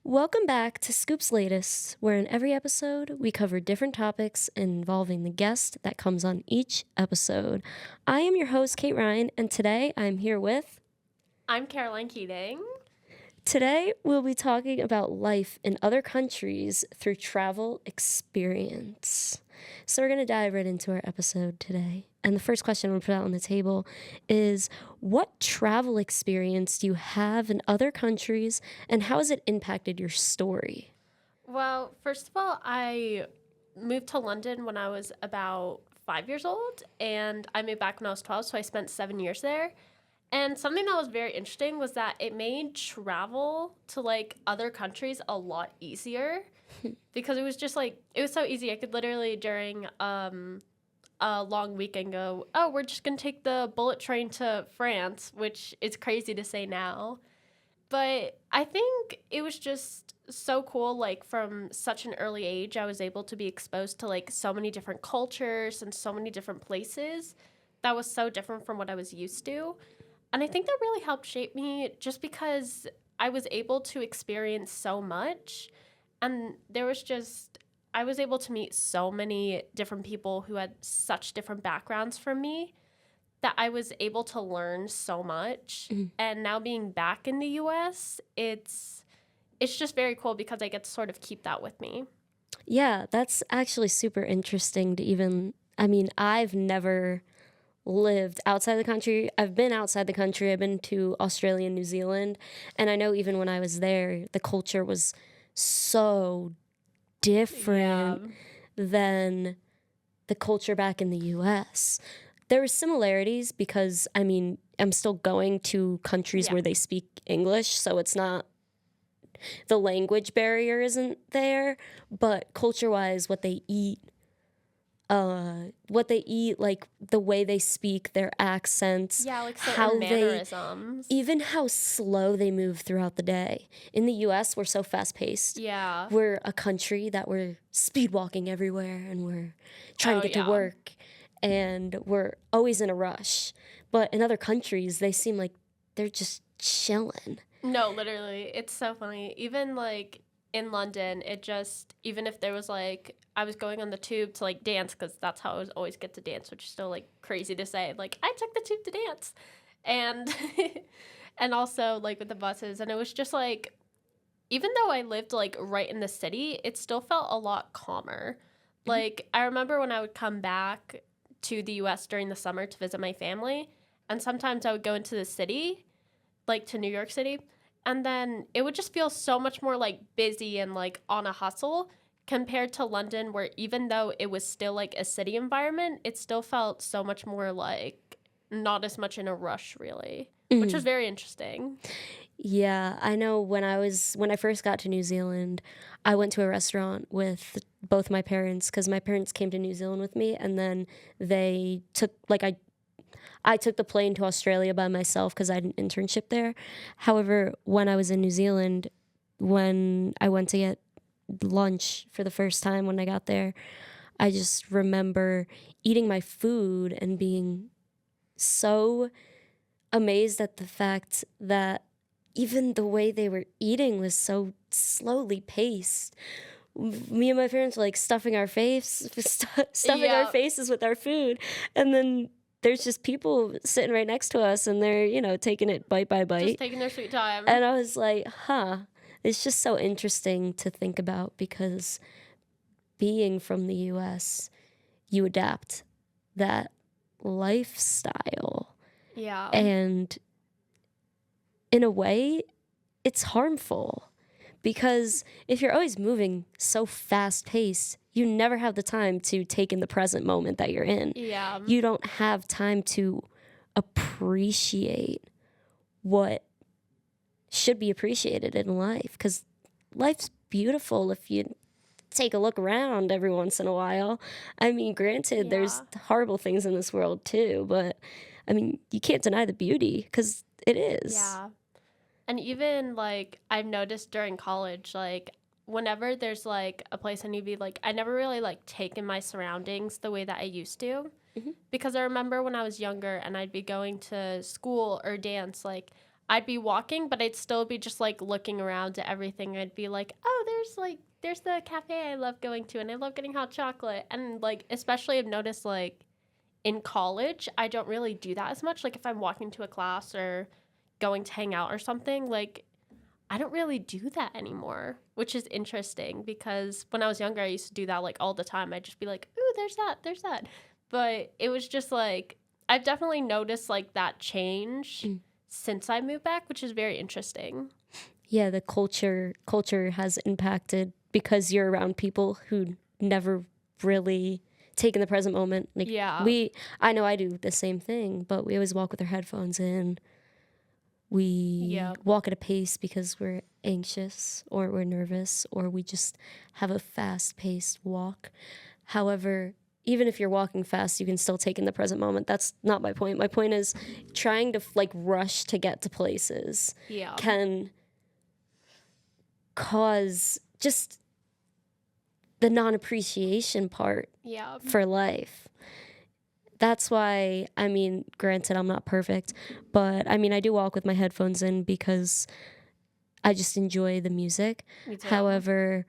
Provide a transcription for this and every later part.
Welcome back to Scoop's Latest, where in every episode we cover different topics involving the guest that comes on each episode. I am your host, Kate Ryan, and today I'm here with. I'm Caroline Keating. Today we'll be talking about life in other countries through travel experience. So we're going to dive right into our episode today. And the first question I'm going to put out on the table is, what travel experience do you have in other countries, and how has it impacted your story? Well, first of all, I moved to London when I was about 5 years old, and I moved back when I was 12, so I spent 7 years there. And something that was very interesting was that it made travel to other countries a lot easier because it was just it was so easy. I could literally during a long weekend go, oh, we're just gonna take the bullet train to France, which is crazy to say now. But I think it was just so cool, from such an early age, I was able to be exposed to so many different cultures and so many different places that was so different from what I was used to. And I think that really helped shape me just because I was able to experience so much. And I was able to meet so many different people who had such different backgrounds from me that I was able to learn so much. And now being back in the US, it's just very cool because I get to sort of keep that with me. Yeah, that's actually super interesting to even. I've never lived outside the country. I've been outside the country. I've been to Australia and New Zealand. And I know even when I was there, the culture was so different than the culture back in the US. There were similarities because, I'm still going to countries where they speak English, so it's not, the language barrier isn't there, but culture-wise, like the way they speak, their accents, Yeah, like certain how mannerisms. even how slow they move throughout the day. In the US, we're so fast-paced. Yeah. We're a country that we're speed walking everywhere, and we're trying to get to work, and we're always in a rush. But in other countries, they seem like they're just chilling. No, literally. It's so funny. Even in London, even if there was I was going on the tube to dance because that's how I was always get to dance, which is still crazy to say. I took the tube to dance. And and also with the buses. And it was just even though I lived right in the city, it still felt a lot calmer. I remember when I would come back to the US during the summer to visit my family, and sometimes I would go into the city, to New York City, and then it would just feel so much more busy and on a hustle compared to London, where even though it was still a city environment, it still felt so much more not as much in a rush, really, which was very interesting. Yeah, I know when I first got to New Zealand, I went to a restaurant with both my parents because my parents came to New Zealand with me, and then they took I took the plane to Australia by myself because I had an internship there. However, when I was in New Zealand, when I went to get lunch for the first time when I got there, I just remember eating my food and being so amazed at the fact that even the way they were eating was so slowly paced. Me and my parents were stuffing our our faces with our food, and then there's just people sitting right next to us, and they're taking it bite by bite, Just taking their sweet time. and I was like, it's just so interesting to think about because being from the US, you adapt that lifestyle. Yeah. And in a way, it's harmful because if you're always moving so fast paced, you never have the time to take in the present moment that you're in. Yeah. You don't have time to appreciate what should be appreciated in life because life's beautiful if you take a look around every once in a while. Granted, there's horrible things in this world too, but you can't deny the beauty because it is. Yeah. And even I've noticed during college, whenever there's a place I need to be, I never really taken my surroundings the way that I used to. Because I remember when I was younger and I'd be going to school or dance, I'd be walking, but I'd still be just like looking around at everything. I'd be like, oh, there's the cafe I love going to, and I love getting hot chocolate. And like, especially I've noticed like in college, I don't really do that as much. Like if I'm walking to a class or going to hang out or something, like I don't really do that anymore, which is interesting because when I was younger, I used to do that like all the time. I'd just be like, ooh, there's that, there's that. But it was just like, I've definitely noticed like that change Mm. since I moved back, which is very interesting. Yeah, the culture has impacted because you're around people who never really take in the present moment. Like Yeah. I know I do the same thing, but we always walk with our headphones in. We Yeah. walk at a pace because we're anxious or we're nervous or we just have a fast paced walk. However, even if you're walking fast, you can still take in the present moment. That's not my point. My point is trying to like rush to get to places Yeah. can cause just the non appreciation part Yeah. for life. That's why, I mean, granted, I'm not perfect, but I mean, I do walk with my headphones in because I just enjoy the music. Me too. However,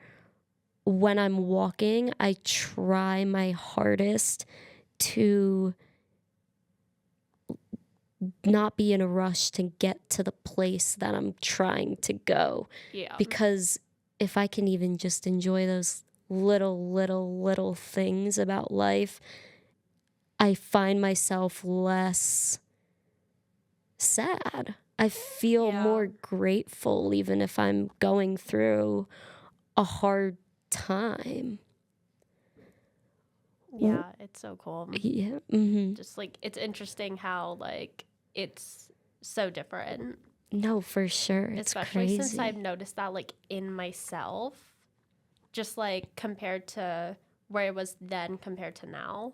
when I'm walking, I try my hardest to not be in a rush to get to the place that I'm trying to go. Yeah. Because if I can even just enjoy those little things about life, I find myself less sad. I feel Yeah. more grateful even if I'm going through a hard time. Yeah. It's so cool. Yeah. Hmm. Just like, it's interesting how like it's so different. No, for sure. It's Especially since I've crazy. noticed that like in myself, just like compared to where I was then compared to now.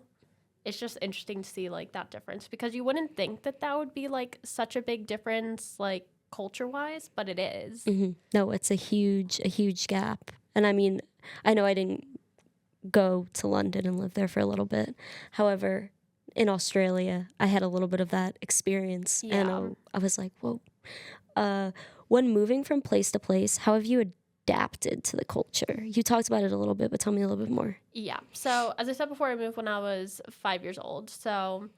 It's just interesting to see like that difference because you wouldn't think that that would be like such a big difference like culture wise, but it is. No, it's a huge gap. And I mean, I know I didn't go to London and live there for a little bit. However, in Australia, I had a little bit of that experience, and Yeah. I was like, whoa. Uh, when moving from place to place, how have you adapted to the culture? You talked about it a little bit, but tell me a little bit more. Yeah. So as I said before, I moved when I was 5 years old. So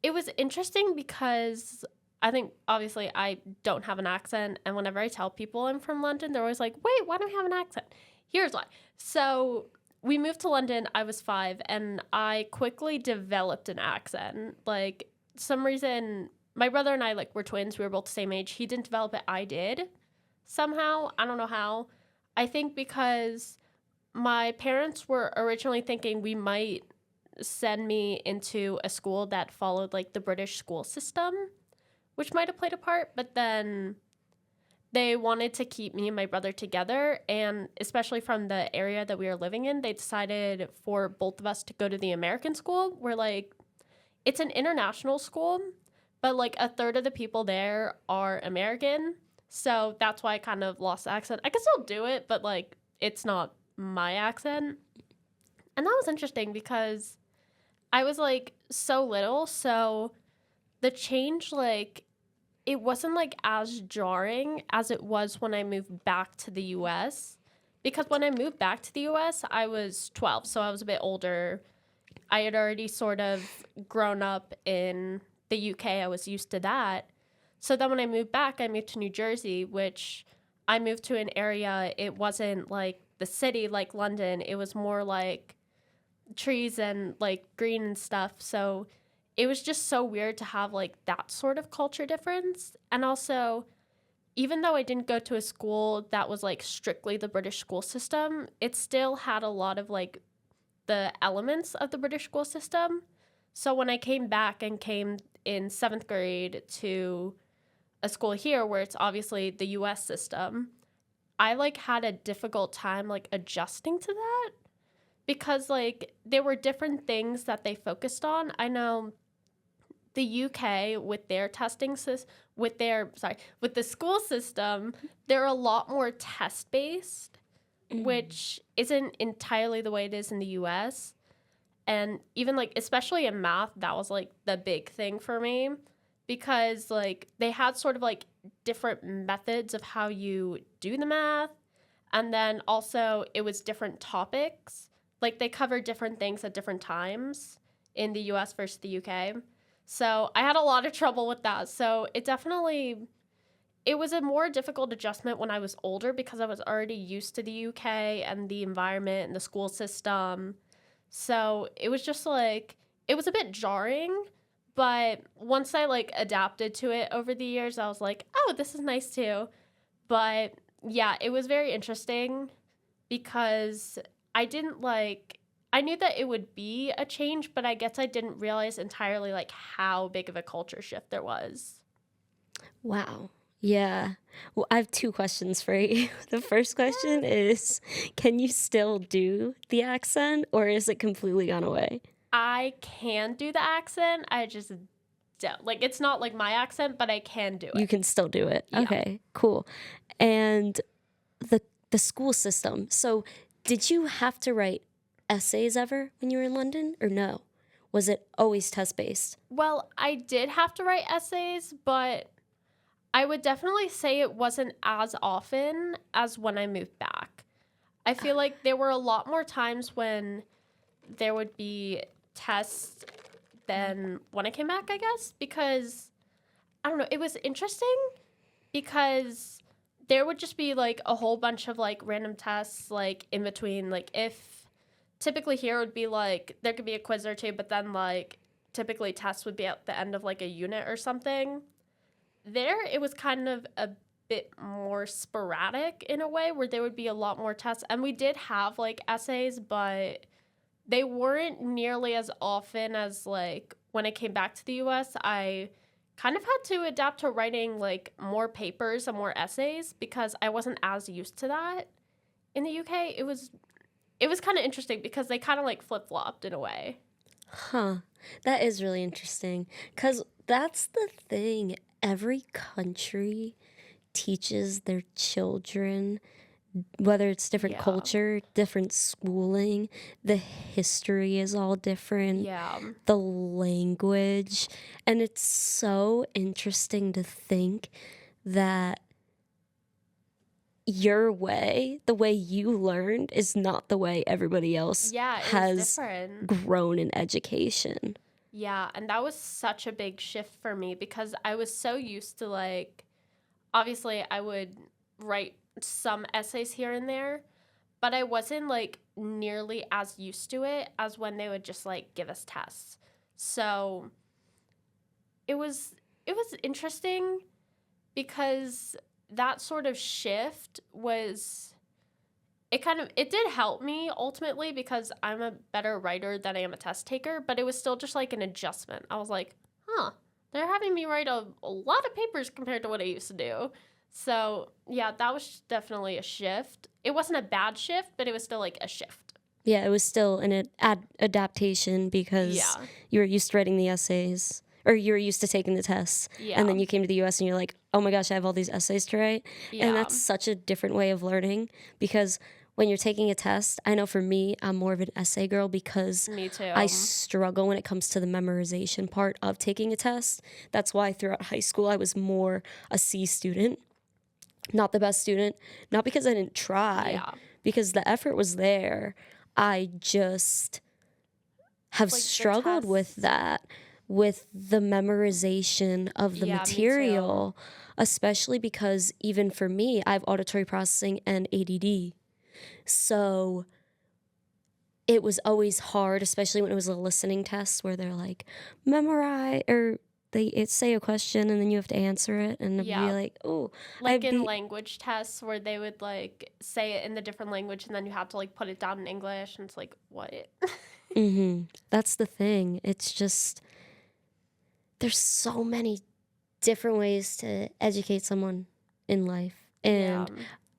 it was interesting because I think obviously I don't have an accent. And whenever I tell people I'm from London, they're always like, wait, why don't you have an accent? Here's why. So we moved to London, I was 5, and I quickly developed an accent. Like, some reason, my brother and I, like, were twins. We were both the same age. He didn't develop it. I did somehow. I don't know how. I think because my parents were originally thinking we might send me into a school that followed, like, the British school system, which might have played a part, but then they wanted to keep me and my brother together, and especially from the area that we were living in, they decided for both of us to go to the American school, where like it's an international school, but like a third of the people there are American. So that's why I kind of lost the accent. I can still do it, but like it's not my accent. And that was interesting because I was like so little, so the change like it wasn't like as jarring as it was when I moved back to the US. Because when I moved back to the US, I was 12, so I was a bit older. I had already sort of grown up in the UK. I was used to that. So then when I moved back, I moved to New Jersey, which I moved to an area, it wasn't like the city like London. It was more like trees and like green and stuff. So it was just so weird to have like that sort of culture difference. And also, even though I didn't go to a school that was like strictly the British school system, it still had a lot of like the elements of the British school system. So when I came back and came in 7th grade to a school here where it's obviously the US system, I like had a difficult time like adjusting to that because like there were different things that they focused on. I know the UK with their with the school system, they're a lot more test based, Mm. which isn't entirely the way it is in the US. And even like especially in math, that was like the big thing for me because like they had sort of like different methods of how you do the math. And then also it was different topics. Like they covered different things at different times in the US versus the UK. So I had a lot of trouble with that. So it was a more difficult adjustment when I was older because I was already used to the UK and the environment and the school system. So it was just like, it was a bit jarring, but once I like adapted to it over the years, I was like, oh, this is nice too. But yeah, it was very interesting because I knew that it would be a change, but I guess I didn't realize entirely like how big of a culture shift there was. Wow. Yeah. Well, I have two questions for you. The first question Yes. is, can you still do the accent or is it completely gone away? I can do the accent. I just don't. Like it's not like my accent, but I can do You it. can still do it. Yeah. Okay, cool. And the school system. So, did you have to write essays ever when you were in London or no? Was it always test based? Well, I did have to write essays, but I would definitely say it wasn't as often as when I moved back. I feel like there were a lot more times when there would be tests than when I came back, I guess, because I don't know, it was interesting because there would just be like a whole bunch of like random tests like in between like if typically here would be like there could be a quiz or two, but then like typically tests would be at the end of like a unit or something. There it was kind of a bit more sporadic in a way where there would be a lot more tests and we did have like essays, but they weren't nearly as often as like when I came back to the US. I kind of had to adapt to writing like more papers and more essays because I wasn't as used to that in the UK. It was kind of interesting because they kind of like flip-flopped in a way. Huh. That is really interesting. Because that's the thing. Every country teaches their children, whether it's different Yeah. culture, different schooling, the history is all different, Yeah. the language. And it's so interesting to think that your way, the way you learned, is not the way everybody else Yeah, it was has different. grown in education. Yeah, and that was such a big shift for me because I was so used to like obviously I would write some essays here and there, but I wasn't like nearly as used to it as when they would just like give us tests. So it was it was interesting because that sort of shift was it did help me ultimately because I'm a better writer than I am a test taker, but it was still just like an adjustment. I was like, huh, they're having me write a lot of papers compared to what I used to do. So yeah, that was definitely a shift. It wasn't a bad shift, but it was still like a shift. Yeah, it was still an adaptation because Yeah. you were used to writing the essays or you were used to taking the tests. And Yeah. then you came to the US and you're like, oh my gosh, I have all these essays to write. And Yeah. that's such a different way of learning because when you're taking a test, I know for me, I'm more of an essay girl because Me I too. struggle when it comes to the memorization part of taking a test. That's why throughout high school, I was more a C student, not the best student, not because I didn't try, Yeah. because the effort was there. I just have Like the struggled with tests. that, with the memorization of the Yeah, me too. material, especially because even for me, I have auditory processing and ADD. So it was always hard, especially when it was a listening test where they're like, memorize, or say a question and then you have to answer it. And I'd be Yeah. like, oh, Like I'd in be, language tests where they would like say it in the different language and then you have to like put it down in English and it's like what? that's the thing. It's just, there's so many different ways to educate someone in life. Yeah. And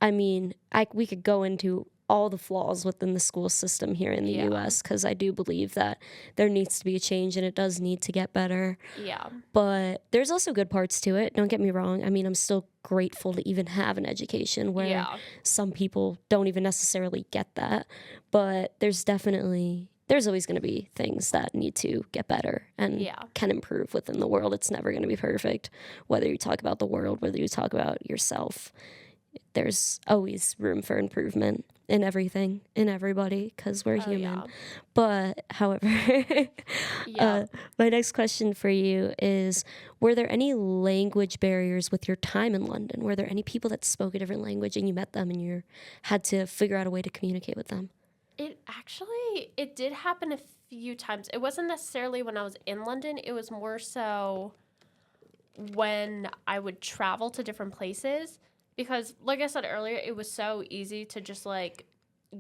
I mean, we could go into all the flaws within the school system here in the Yeah. US because I do believe that there needs to be a change and it does need to get better. Yeah. But there's also good parts to it. Don't get me wrong. I mean, I'm still grateful to even have an education where Yeah. some people don't even necessarily get that. But there's definitely there's always going to be things that need to get better and Yeah. can improve within the world. It's never going to be perfect. Whether you talk about the world, whether you talk about yourself, there's always room for improvement in everything, in everybody, because we're Oh human. yeah. But, however, Yeah. my next question for you is, were there any language barriers with your time in London? Were there any people that spoke a different language and you met them and you had to figure out a way to communicate with them? It did happen a few times. It wasn't necessarily when I was in London. It was more so when I would travel to different places because like I said earlier, it was so easy to just like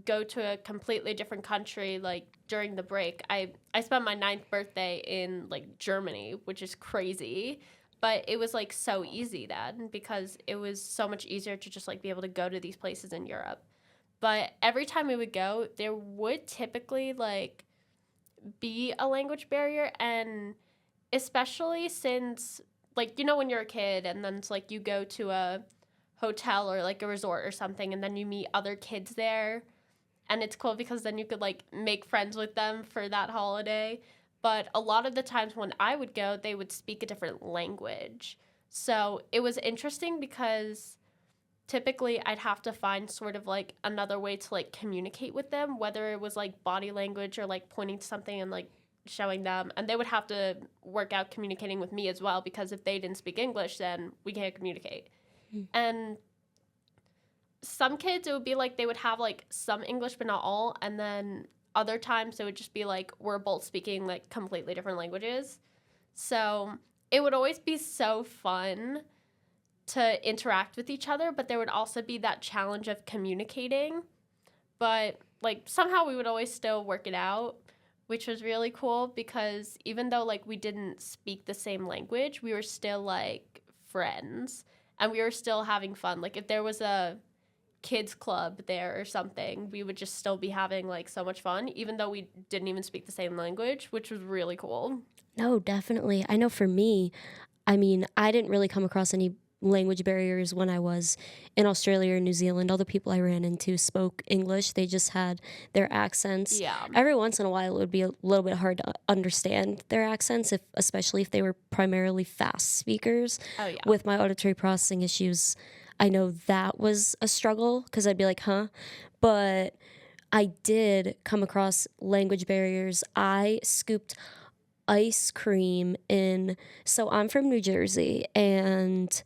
go to a completely different country like during the break. I spent my ninth birthday in like Germany, which is crazy. But it was like so easy then because it was so much easier to just like be able to go to these places in Europe. But every time we would go, there would typically like be a language barrier, and especially since like when you're a kid and then it's like you go to a hotel or like a resort or something and then you meet other kids there and it's cool because then you could like make friends with them for that holiday. But a lot of the times when I would go, they would speak a different language. So it was interesting because typically I'd have to find sort of like another way to like communicate with them, whether it was like body language or like pointing to something and like showing them. And they would have to work out communicating with me as well because if they didn't speak English, then we can't communicate. Mm. And some kids, it would be like they would have like some English, but not all. And then other times it would just be like we're both speaking like completely different languages. So it would always be so fun to interact with each other, but there would also be that challenge of communicating. But like somehow we would always still work it out, which was really cool because even though like we didn't speak the same language, we were still like friends and we were still having fun. Like if there was a kids club there or something, we would just still be having like so much fun even though we didn't even speak the same language, which was really cool. No, definitely. I know for me, I mean, I didn't really come across any language barriers when I was in Australia or New Zealand. All the people I ran into spoke English. They just had their accents. Yeah. Every once in a while, it would be a little bit hard to understand their accents, especially if they were primarily fast speakers. Oh yeah. With my auditory processing issues, I know that was a struggle because I'd be like, huh? But I did come across language barriers. I scooped ice cream in, so I'm from New Jersey and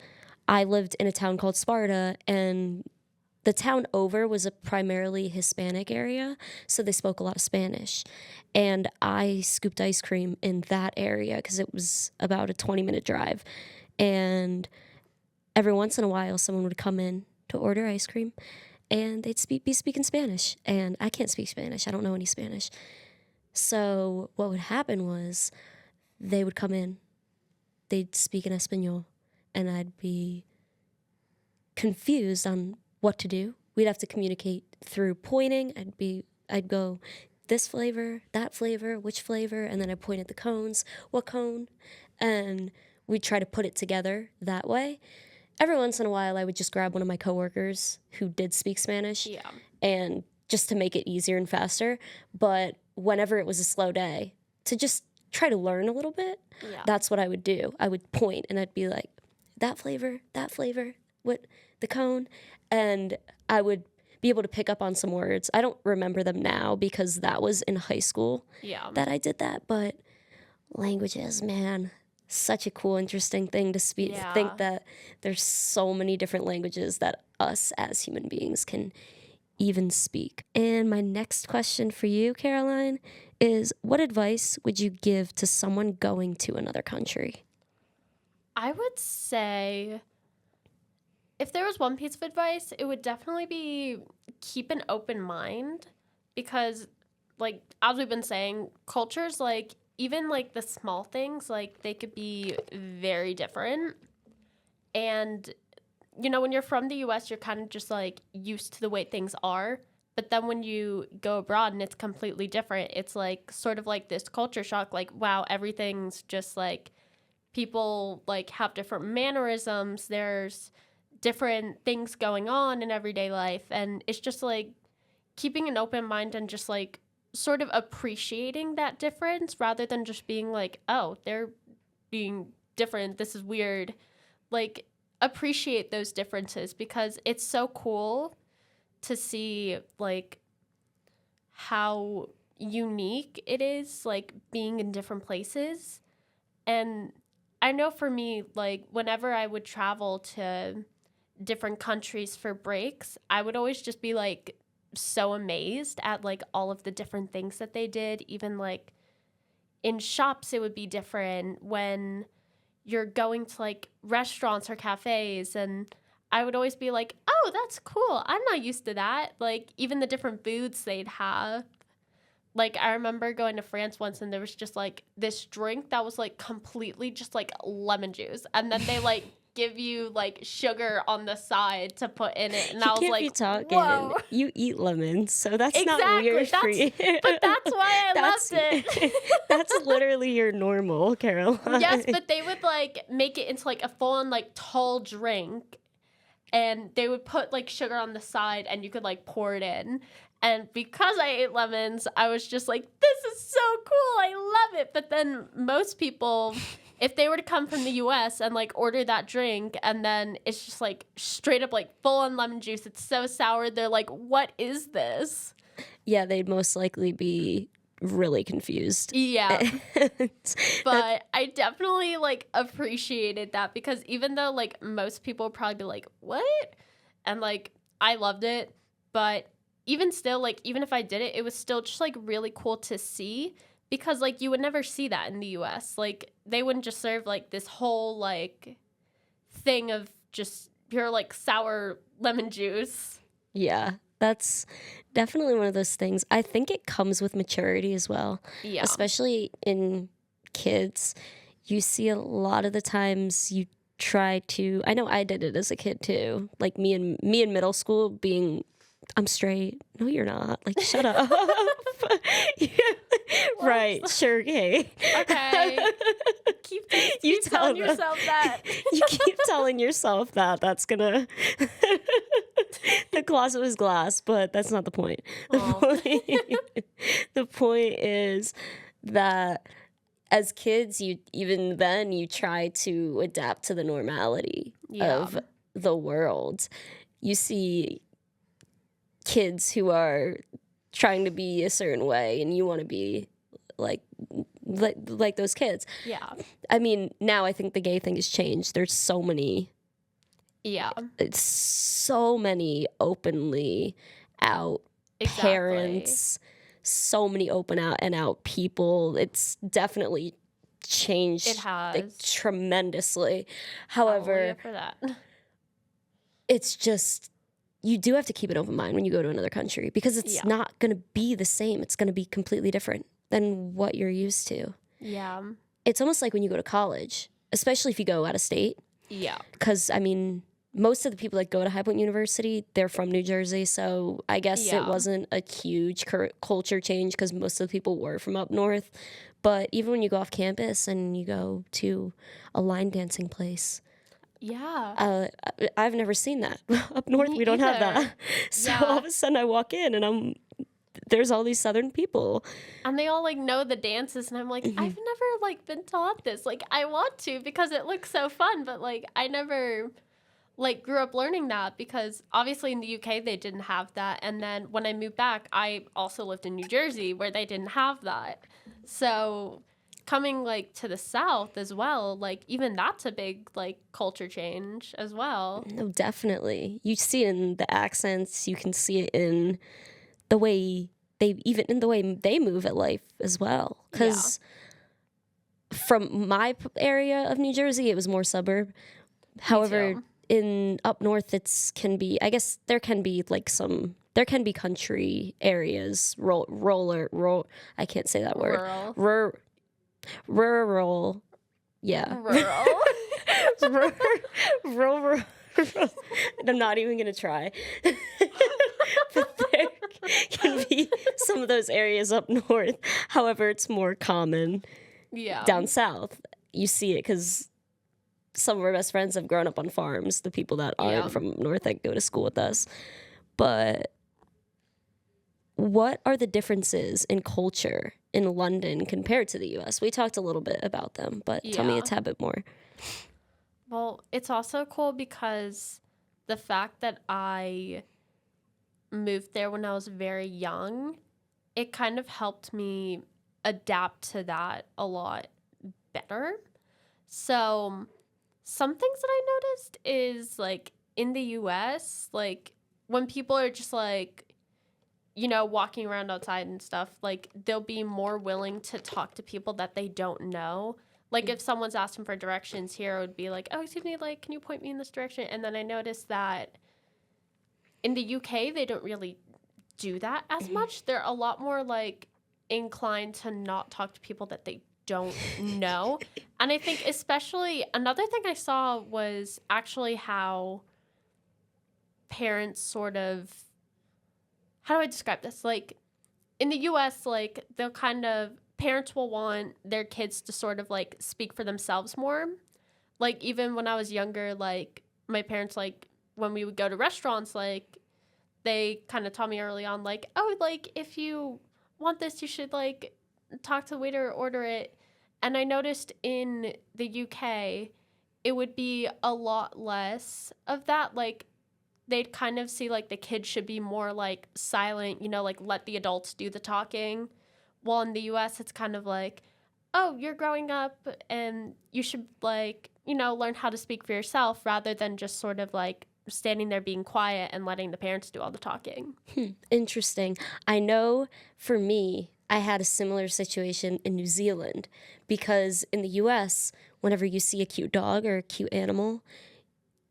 I lived in a town called Sparta, and the town over was a primarily Hispanic area, so they spoke a lot of Spanish. And I scooped ice cream in that area because it was about a 20-minute drive. And every once in a while, someone would come in to order ice cream and they'd be speaking Spanish. And I can't speak Spanish, I don't know any Spanish. So what would happen was they would come in, they'd speak in Espanol, and I'd be confused on what to do. We'd have to communicate through pointing. I'd go, this flavor, that flavor, which flavor, and then I'd point at the cones, what cone, and we'd try to put it together that way. Every once in a while, I would just grab one of my coworkers who did speak Spanish, Yeah. and just to make it easier and faster. But whenever it was a slow day, to just try to learn a little bit, Yeah. that's what I would do. I would point and I'd be like, that flavor, what, the cone. And I would be able to pick up on some words. I don't remember them now because that was in high school Yeah. that I did that. But languages, man, such a cool, interesting thing to speak. Yeah. Think that there's so many different languages that us as human beings can even speak. And my next question for you, Caroline, is what advice would you give to someone going to another country? I would say if there was one piece of advice, it would definitely be keep an open mind because, like, as we've been saying, cultures, like, even like the small things, like, they could be very different. And, when you're from the US, you're kind of just like used to the way things are. But then when you go abroad and it's completely different, it's like sort of like this culture shock, like, wow, everything's just like people like have different mannerisms. There's different things going on in everyday life. And it's just like keeping an open mind and just like sort of appreciating that difference rather than just being like, oh, they're being different. This is weird. Like, appreciate those differences because it's so cool to see, like, how unique it is, like, being in different places. And I know for me, like, whenever I would travel to different countries for breaks, I would always just be, like, so amazed at, like, all of the different things that they did. Even, like, in shops, it would be different when you're going to, like, restaurants or cafes. And I would always be like, oh, that's cool. I'm not used to that. Like, even the different foods they'd have. Like, I remember going to France once and there was just, like, this drink that was, like, completely just, like, lemon juice. And then they, like, give you, like, sugar on the side to put in it. And You I was can't like, be talking. whoa. You eat lemons, so that's not Exactly. weird for you. But that's why I That's loved it. that's literally your normal, Yes, Caroline. but they would, like, make it into, like, a full-on, like, tall drink. And they would put, like, sugar on the side and you could, like, pour it in. And because I ate lemons, I was just like, this is so cool. I love it. But then most people, if they were to come from the US and, like, order that drink and then it's just, like, straight up, like, full on lemon juice, it's so sour, they're like, what is this? Yeah, they'd most likely be really confused. Yeah. That- But I definitely, like, appreciated that because even though, like, most people would probably be like, what? And, like, I loved it. But even still, like, even if I did it, it was still just, like, really cool to see because, like, you would never see that in the US. Like, they wouldn't just serve, like, this whole, like, thing of just pure, like, sour lemon juice. yeah, that's definitely one of those things. I think it comes with maturity as well, Yeah. especially in kids. You see a lot of the times you try to. I know I did it as a kid too. Like me in middle school being, I'm straight. No, you're not. Like, shut up. Yeah. Right. Sure. Okay. Okay. Keep tell telling them. yourself that. You keep telling yourself that. That's gonna. The closet was glass, but that's not the point. Aw. The point is that as kids, even then you try to adapt to the normality Yeah. of the world. You see kids who are trying to be a certain way, and you want to be like like those kids. Yeah. I mean, now I think the gay thing has changed. There's so many Yeah. it's so many openly out Exactly. parents, so many open out and out people. It's definitely changed It like, has. tremendously. Hallelujah However, for that. it's just you do have to keep an open mind when you go to another country because it's Yeah. not going to be the same. It's going to be completely different than what you're used to. Yeah. It's almost like when you go to college, especially if you go out of state. Yeah. Because, I mean, most of the people that go to High Point University, they're from New Jersey. So I guess it Yeah. wasn't a huge culture change because most of the people were from up north. But even when you go off campus and you go to a line dancing place, Yeah. I've never seen that. Up north, Me we don't have either. that. So Yeah. all of a sudden I walk in and there's all these Southern people. And they all like know the dances and I'm like, I've never like been taught this. Like I want to because it looks so fun, but like I never like grew up learning that because obviously in the UK they didn't have that. And then when I moved back, I also lived in New Jersey where they didn't have that. So coming like to the South as well, like even that's a big like culture change as well. No, definitely. You see it in the accents. You can see it in the way in the way they move at life as well. Because from my area of New Jersey, it was more suburb. However, too. in up north, I guess there can be like there can be country areas, I can't say that word. Rural. Rural. Yeah. Rural. Rural. I'm not even going to try. But there can be some of those areas up north. However, it's more common Yeah. down south. You see it because some of our best friends have grown up on farms, the people that aren't Yeah. from north that go to school with us. But what are the differences in culture in London compared to the US? We talked a little bit about them, but tell me a Yeah. tad bit more. Well, it's also cool because the fact that I moved there when I was very young, it kind of helped me adapt to that a lot better. So, some things that I noticed is like in the US, like when people are just like, walking around outside and stuff, like they'll be more willing to talk to people that they don't know. Like if someone's asking for directions here, it would be like, oh, excuse me, like, can you point me in this direction? And then I noticed that in the UK, they don't really do that as much. They're a lot more like inclined to not talk to people that they don't know. And I think especially another thing I saw was actually how parents sort of, how do I describe this? Like in the US, like they'll kind of, parents will want their kids to sort of like speak for themselves more. Like even when I was younger, like my parents, like when we would go to restaurants, like they kind of taught me early on, like, oh, like if you want this, you should like talk to the waiter or order it. And I noticed in the UK, it would be a lot less of that. Like they'd kind of see like the kids should be more like silent, like let the adults do the talking. While in the US, it's kind of like, oh, you're growing up and you should like, learn how to speak for yourself rather than just sort of like standing there being quiet and letting the parents do all the talking. Interesting. I know for me, I had a similar situation in New Zealand because in the US, whenever you see a cute dog or a cute animal,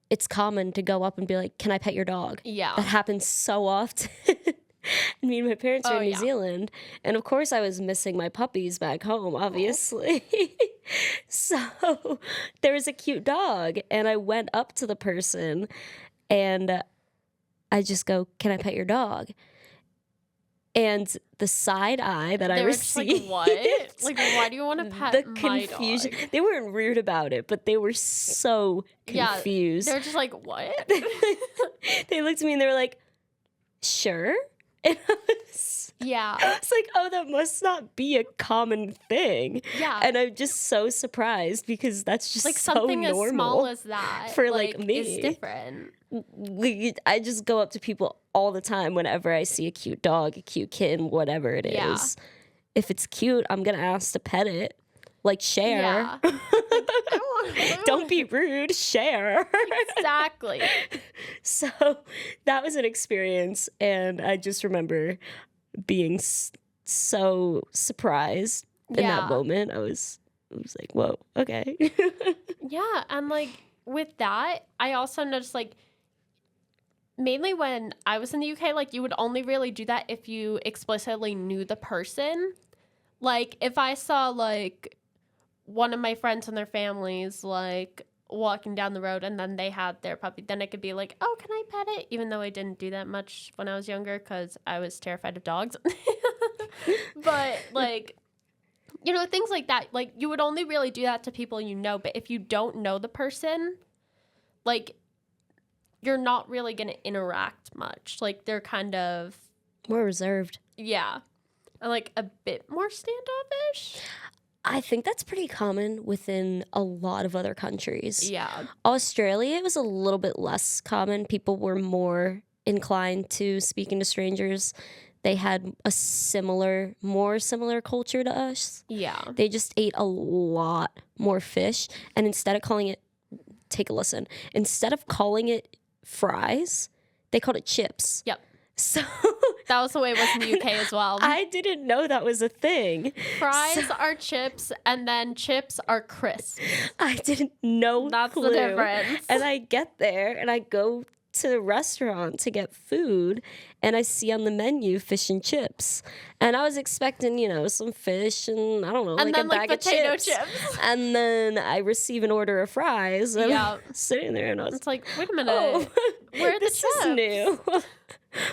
it's common to go up and be like, can I pet your dog? Yeah. That happens so often. Me and my parents are Oh, in New yeah. Zealand, and of course I was missing my puppies back home, obviously. So there was a cute dog, and I went up to the person, and I just go, can I pet your dog? And the side eye that I They were just like, received, what? Like, why do you want to pet the my confusion. dog? They weren't rude about it, but they were so Yeah, confused. they're just like, what? They looked at me and they were like, sure? And Yeah. I was like, oh, that must not be a common thing. Yeah. And I'm just so surprised because that's just Like so something as normal small as that for like me. is different. I just go up to people all the time whenever I see a cute dog, a cute kitten, whatever it is. Yeah. If it's cute, I'm gonna ask to pet it. Like share. Yeah. Like, I want Don't be rude. Share. Exactly. So that was an experience, and I just remember being so surprised in Yeah. that moment. I was like, whoa, okay. Yeah, and like with that, I also noticed like mainly when I was in the UK, like you would only really do that if you explicitly knew the person. Like if I saw like one of my friends and their families like walking down the road and then they had their puppy, then I could be like, oh, can I pet it? Even though I didn't do that much when I was younger because I was terrified of dogs. But like, things like that, like you would only really do that to people you know. But if you don't know the person, like you're not really going to interact much. Like they're kind of, More reserved. yeah, and like a bit more standoffish. I think that's pretty common within a lot of other countries. Yeah. Australia, it was a little bit less common. People were more inclined to speaking to strangers. They had a more similar culture to us. Yeah. They just ate a lot more fish. And instead of calling it, take a listen, instead of calling it fries, they called it chips. Yep. So That was the way it was in the UK as well. I didn't know that was a thing. Fries are chips, and then chips are crisps. I didn't know. That's the clue. difference. And I get there and I go to the restaurant to get food, and I see on the menu fish and chips. And I was expecting, some fish and I don't know, And like then a like bag potato of chips. chips. And then I receive an order of fries. And Yeah. I'm sitting there and I was It's like, wait a minute. oh, Where are the this is chips? new.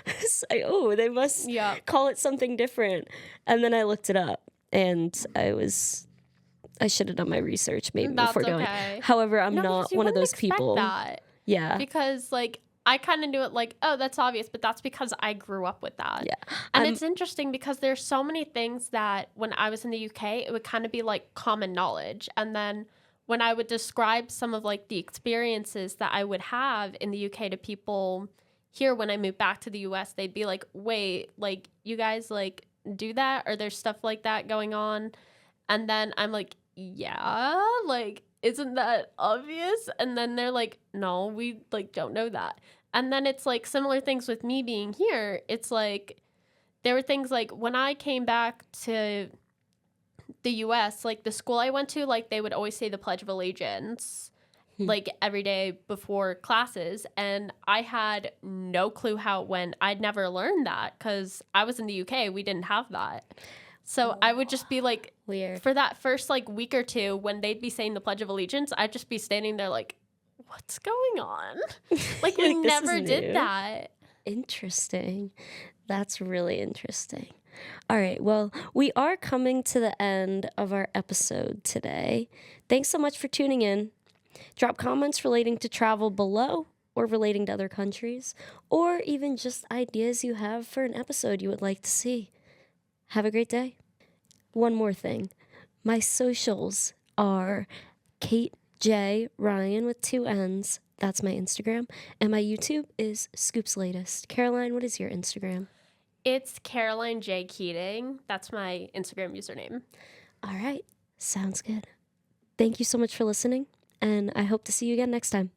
It's like, oh, they must Yeah. call it something different. And then I looked it up, and I should have done my research maybe That's before going. okay. However, I'm No, not because you one of wouldn't those expect people. that. Yeah. Because like I kind of knew it like, oh, that's obvious, but that's because I grew up with that. Yeah. And I'm it's interesting because there's so many things that when I was in the UK, it would kind of be like common knowledge. And then when I would describe some of like the experiences that I would have in the UK to people here when I moved back to the US, they'd be like, wait, like you guys like do that? Or there's stuff like that going on? And then I'm like, yeah, like, isn't that obvious? And then they're like, no, we like don't know that. And then it's like similar things with me being here. It's like there were things like when I came back to the US, like the school I went to, like they would always say the Pledge of Allegiance Hmm. like every day before classes. And I had no clue how it went. I'd never learned that because I was in the UK. We didn't have that. So I would just be like, Weird. for that first like week or two when they'd be saying the Pledge of Allegiance, I'd just be standing there like, what's going on? Like we Like, this is never did new. that. Interesting. That's really interesting. All right. Well, we are coming to the end of our episode today. Thanks so much for tuning in. Drop comments relating to travel below or relating to other countries, or even just ideas you have for an episode you would like to see. Have a great day. One more thing. My socials are Kate J. Ryan with 2 N's. That's my Instagram. And my YouTube is Scoops Latest. Caroline, what is your Instagram? It's Caroline J. Keating. That's my Instagram username. All right. Sounds good. Thank you so much for listening, and I hope to see you again next time.